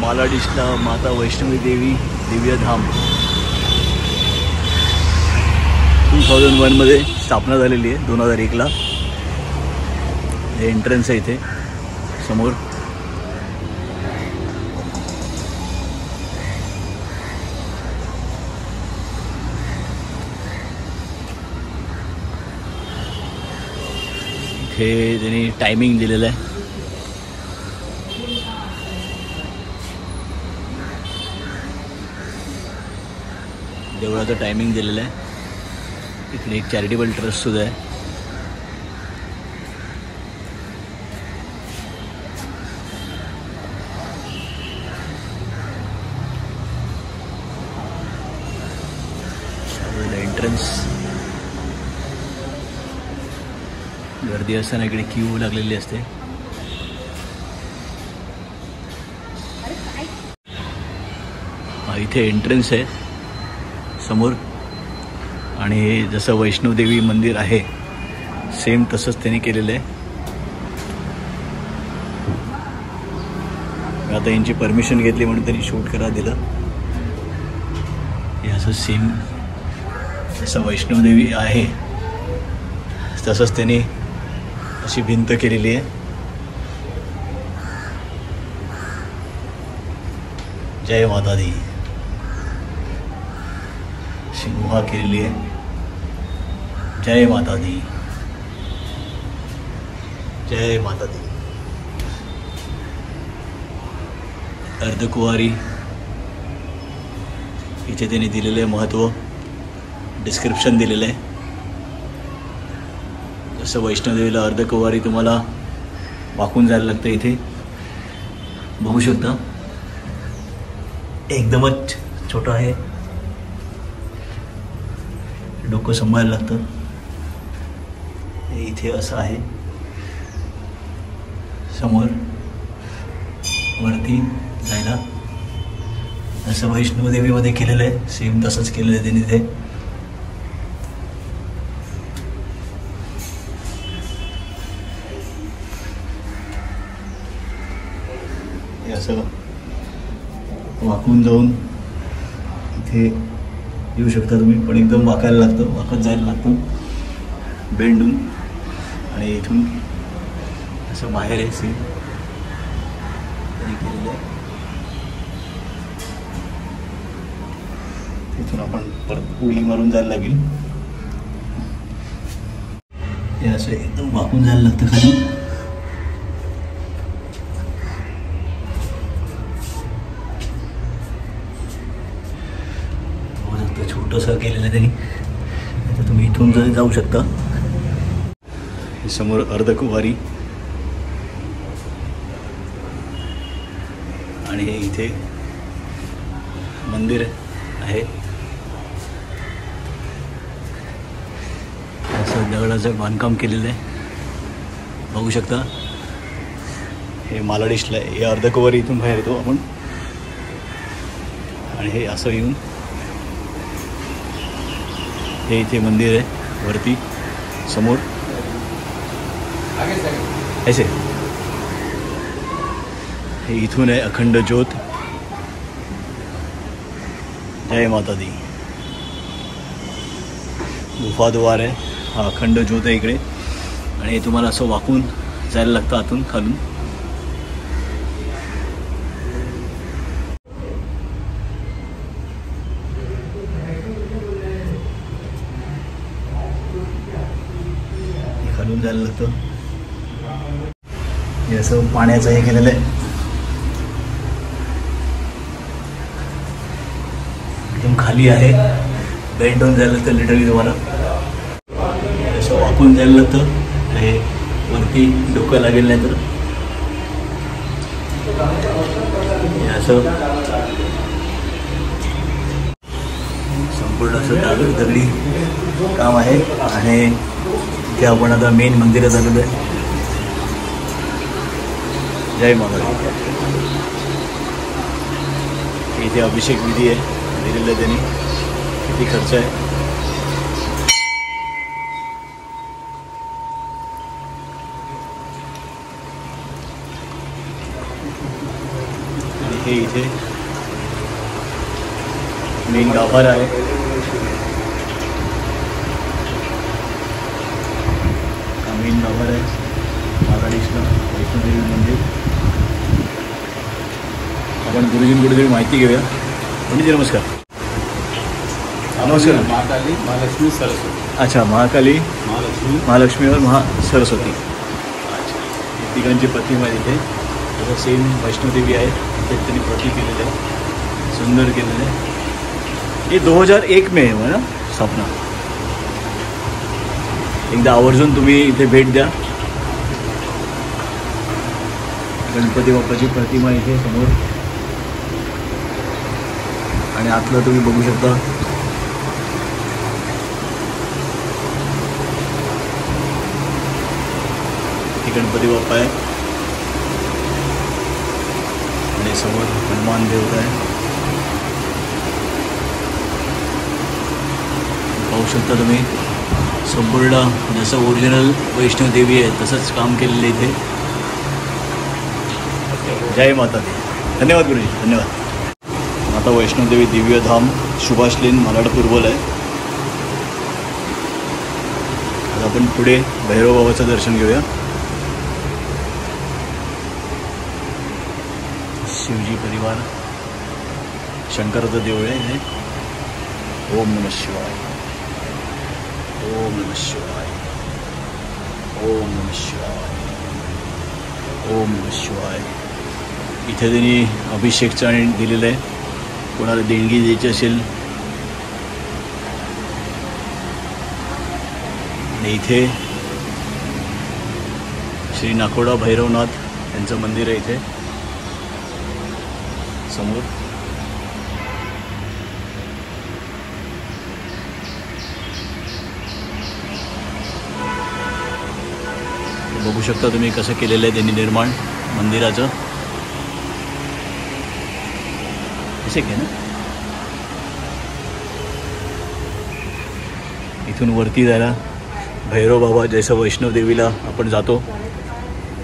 मालाडिशला माता वैष्णवी देवी दिव्यधाम 2001 मध्ये स्थापना झालेली आहे. 2001ला हे एंट्रन्स आहे इथे समोर. इथे त्यांनी टायमिंग दिलेलं आहे. देवळाचं टायमिंग दिलेलं आहे. इकडे एक चॅरिटेबल ट्रस्ट सुद्धा आहे. एंट्रन्स गर्दी असताना इकडे क्यू लागलेली असते. इथे एंट्रन्स आहे समोर. आणि हे जसं वैष्णोदेवी मंदिर आहे सेम तसंच त्यांनी केलेलं आहे. आता यांची परमिशन घेतली म्हणून त्यांनी शूट करायला दिलं. हे असं सेम जसं वैष्णोदेवी आहे तसंच त्यांनी अशी भिंत केलेली आहे. जय माता दी अशी गुहा केलेली आहे. जय माता दी, जय माता दी. अर्धकुवारी इथे त्यांनी दिलेलं आहे महत्त्व, डिस्क्रिप्शन दिलेलं आहे. जसं वैष्णोदेवीला अर्धकुवारी तुम्हाला वाकून जायला लागतं. इथे बघू शकता एकदमच छोटं आहे. डोकं सांभाळायला लागतं. इथे असं आहे समोर वरती जायला. जसं वैष्णोदेवीमध्ये केलेलं आहे सेम तसंच केलेलं आहे त्यांनी. ते असं वाकून जाऊन इथे येऊ शकता तुम्ही. पण एकदम वाकायला लागतं, वाकत जायला लागतं बेंडून. आणि इथून असं बाहेर आहे सीन त्यांनी केलेलं आहे. तिथून आपण परत उडी मारून जायला लागेल. हे असं एकदम वाकून जायला लागतं खाली. छोटंसं केलेलं आहे त्यांनी. आता तुम्ही इथून जाऊ शकता. हे समोर अर्धकुवारी आणि हे इथे मंदिर आहे. असं दगडाचं बांधकाम केलेलं आहे बघू शकता. हे मालाडिशला आहे. हे अर्धकुवारी इथून बाहेर येतो आपण. आणि हे असं येऊन हे इथे मंदिर आहे वरती समोर. ऐसे हे इथून आहे अखंड ज्योत. जय माता दी. गुफाद्वार आहे हा. अखंड ज्योत आहे इकडे. आणि हे तुम्हाला असं वाकून जायला लागतं आतून खालून. खालून जायला लागतं. हे असं पाण्याचं हे केलेलं आहे. एकदम खाली आहे. बेंड होऊन जायला लागतं लिटरली तुम्हाला. असं वाकून जायला लागतं. हे वरती डोकं लागेल नाही तर. हे असं संपूर्ण असं दगडी काम आहे. आणि इथे आपण आता मेन मंदिरात आलेलो आहे. जय माता. इथे अभिषेक विधी आहे दिलेलं आहे त्यांनी. किती खर्च आहे. हे इथे मेन गाभार आहे. हा मेन गाभार आहे महाकाळेश्वर वैष्णोदेवी मंदिर. आपण गुरुजींकडे माहिती घेऊया. पंडितजी नमस्कार. नमस्कार. महाकाली महालक्ष्मी सरस्वती. अच्छा, महाकाली महालक्ष्मी और सरस्वती. अच्छा, तिघांची प्रतिमा आहे तिथे. तसं सेम वैष्णोदेवी आहे तिथे त्यांनी प्रति केलेलं आहे, सुंदर केलेलं आहे. हे 2001 में आहे ना स्थापना. एकदा आवर्जून तुम्ही इथे भेट द्या. गणपती बाप्पाची प्रतिमा इथे समोर आणि आतलं तुम्ही बघू शकता. गणपती बाप्पा आहे आणि समोर हनुमान देवता आहे. पाहू शकता तुम्ही संपूर्ण जसं ओरिजिनल वैष्णोदेवी आहे तसंच काम केलेलं इथे. जय माता दी. धन्यवाद गुरुजी, धन्यवाद. आता वैष्णोदेवी दिव्यधाम सुभाष लेन मालाड पूर्वल आहे. आता आपण पुढे भैरव बाबाचं दर्शन घेऊया. शिवजी परिवार शंकराचं देऊळ आहे हे. ओम नमः शिवाय, ओम नमः शिवाय, ओम नमः शिवाय, ओम नमः शिवाय. इथे त्यांनी अभिषेकचं आणि दिलेलं आहे. कोणाला देणगी द्यायची असेल आणि इथे श्री नाकोडा भैरवनाथ यांचं मंदिर आहे इथे समोर. बघू शकता तुम्ही कसं केलेलं आहे त्यांनी निर्माण मंदिराचं. असे घे ना. इथून वरती जायला भैरव बाबा जसं वैष्णोदेवीला आपण जातो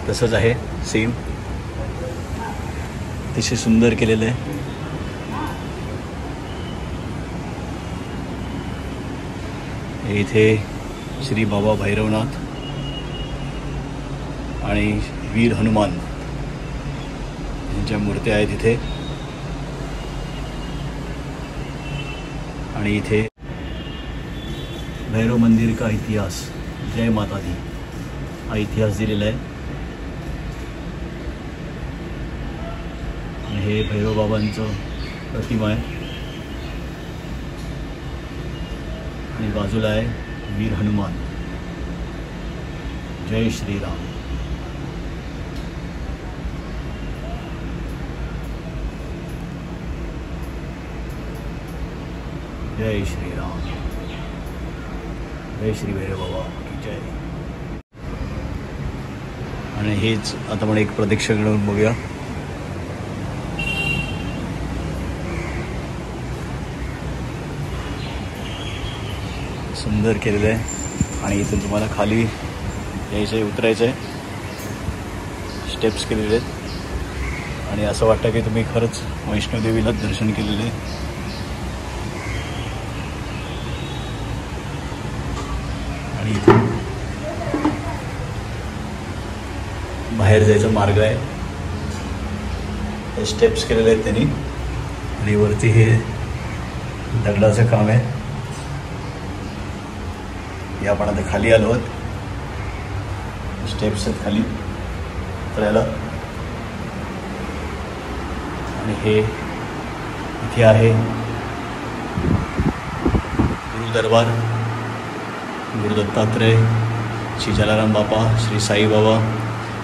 तसंच आहे सेम. अतिशय सुंदर केलेलं आहे. इथे श्री बाबा भैरवनाथ आणि वीर हनुमान यांच्या मूर्त्या आहेत इथे. आणि इथे भैरव मंदिर का इतिहास, जय माता दी हा इतिहास दिलेला आहे. आणि हे भैरव बाबांचं प्रतिमा आहे आणि बाजूला आहे वीर हनुमान. जय श्रीराम. जय श्रीराम. जय श्री भैरव बाबा की जय. आणि हेच आता आपण एक प्रदक्षिणा करून बघूया. सुंदर केलेलं आहे. आणि इथून तुम्हाला खाली यायचं आहे, उतरायचं आहे. स्टेप्स केलेले आहेत आणि असं वाटतं की तुम्ही खरंच वैष्णोदेवीलाच दर्शन केलेलं आहे. आणि इथून बाहेर जायचा मार्ग आहे. हे स्टेप्स केलेले आहेत त्यांनी. आणि वरती हे दगडाचं काम आहे. हे आपण आता खाली आलो आहोत. स्टेप्स आहेत खाली उतरायला. आणि हे इथे आहे गुरु दरबार. गुरु दत्तात्रय, श्री जलाराम बापा, श्री साई बाबा,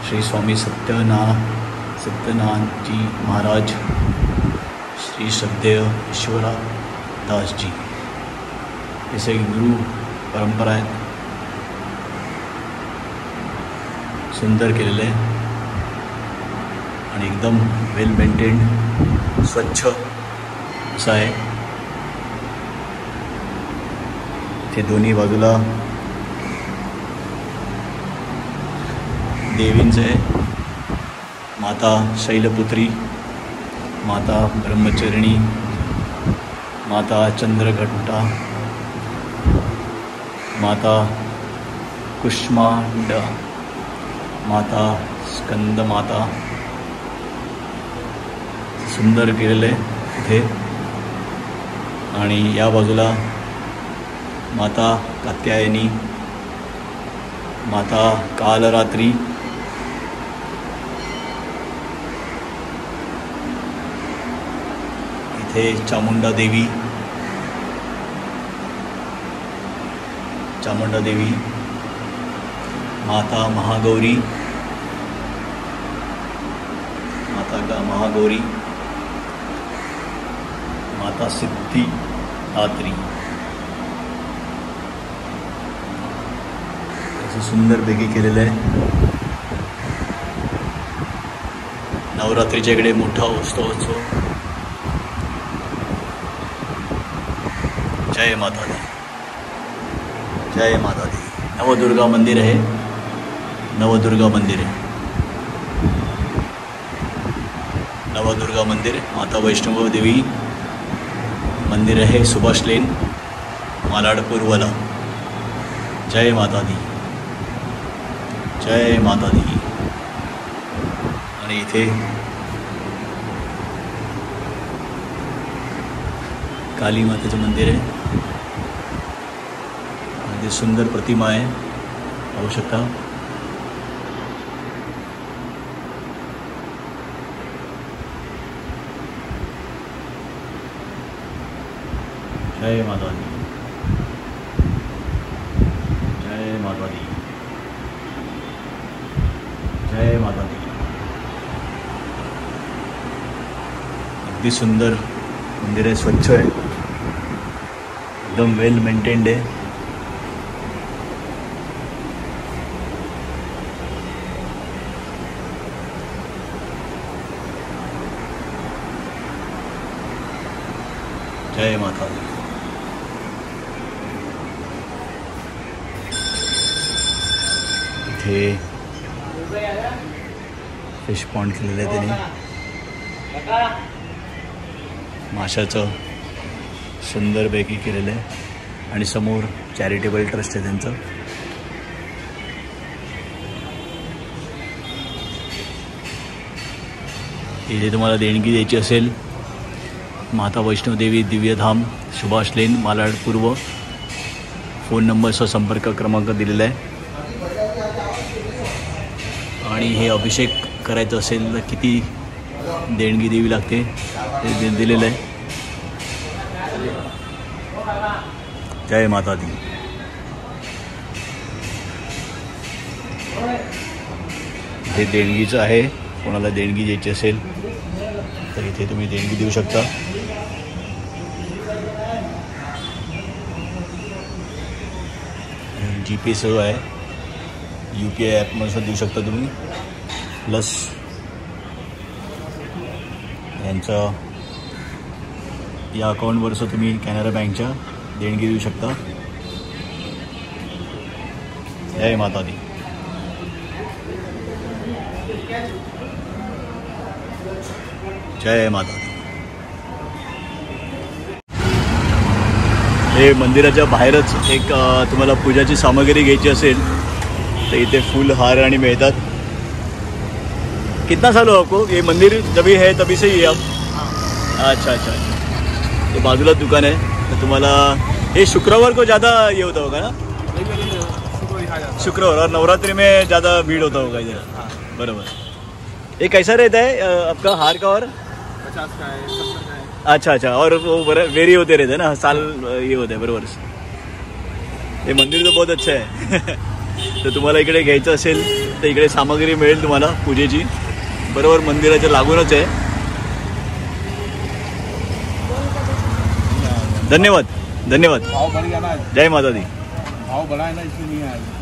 श्री स्वामी सत्यनारायण जी महाराज, श्री श्रद्धेय ईश्वरा दास जी. ऐसे गुरु परंपरा आहेत. सुंदर केलेलं आहे आणि एकदम वेल मेंटेन्ड, स्वच्छ असं आहे. ते दोन्ही बाजूला देवींचं आहे. माता शैलपुत्री माता ब्रह्मचरिणी, माता चंद्रघंटा, माता कुष्मांड, माता स्कंदमाता. सुंदर केलेलं आहे इथे. आणि या बाजूला माता कात्यायनी, माता कालरात्री, इथे चामुंडा देवी, चामुंडा देवी, माता महागौरी, माता महागौरी, माता सिद्धिदात्री. असं सुंदरपैकी केलेलं आहे. नवरात्रीच्या इकडे मोठा उत्सव. जय माता दी, जय माता दी. नवदुर्गा मंदिर आहे, नवदुर्गा मंदिर आहे, नवदुर्गा मंदिर. माता वैष्णव देवी मंदिर आहे, सुभाष लेन, मालाड पूर्वला. जय माता दी, जय माता दी. आणि इथे काली मातेचं मंदिर आहे. आणि सुंदर प्रतिमा आहे, पाहू शकता. जय माता दी, जय माता दी, जय माता दी. अगदी सुंदर मंदिर आहे, स्वच्छ आहे, एकदम वेल मेंटेन्ड आहे. जय माता दी. इथे फिश पॉन्ड केलेलं आहे त्यांनी, माशाचं सुंदरपैकी केलेलं आहे. आणि समोर चॅरिटेबल ट्रस्ट आहे त्यांचं. इथे तुम्हाला देणगी द्यायची असेल, माता वैष्णोदेवी दिव्यधाम, सुभाष लेन, मालाड पूर्व. फोन नंबरचा संपर्क क्रमांक दिलेला आहे. आणि हे अभिषेक करायचं असेल तर किती देणगी द्यावी लागते ते दिलेलं आहे. जय माता दी. हे देणगीचं आहे, कोणाला देणगी द्यायची असेल तर इथे तुम्ही देणगी देऊ शकता. GPay सह आहे, UPI ॲपमधून देऊ शकता तुम्ही. प्लस यांचा या अकाउंटवरचं तुम्ही कॅनरा बँकच्या देणगी देऊ शकता. जय माता दी. जय माता दी. हे मंदिराच्या बाहेरच एक तुम्हाला पूजाची सामग्री घ्यायची असेल तर इथे फूल हार आणि मिळतात. कितना साल हो आपको ये मंदिर जभी है तभी से ही आप? अच्छा अच्छा अच्छा. तो बाजूला दुकान आहे. तर तुम्हाला ये शुक्रवार को ज़्यादा ये होता होगा ना? शुक्रवार और नवरात्रि में ज़्यादा भीड़ होता होगा इधर. बराबर. ये कैसा रहता है आपका हार का? और 50 का है, 70 का है. अच्छा अच्छा. और वो वेरी होते रहते हैं ना, साल ये होते हैं बरोबर. हे मंदिर तो बहुत अच्छा आहे. तर तुम्हाला इकडे घ्यायचं असेल तर इकडे सामग्री मिळेल तुम्हाला पूजेची, बरोबर मंदिराच्या लागूनच आहे. धन्यवाद धन्यवाद. भाव बढ़ गया ना, जय माता दी. भाव बढ़ा है ना, इसलिए नहीं आया.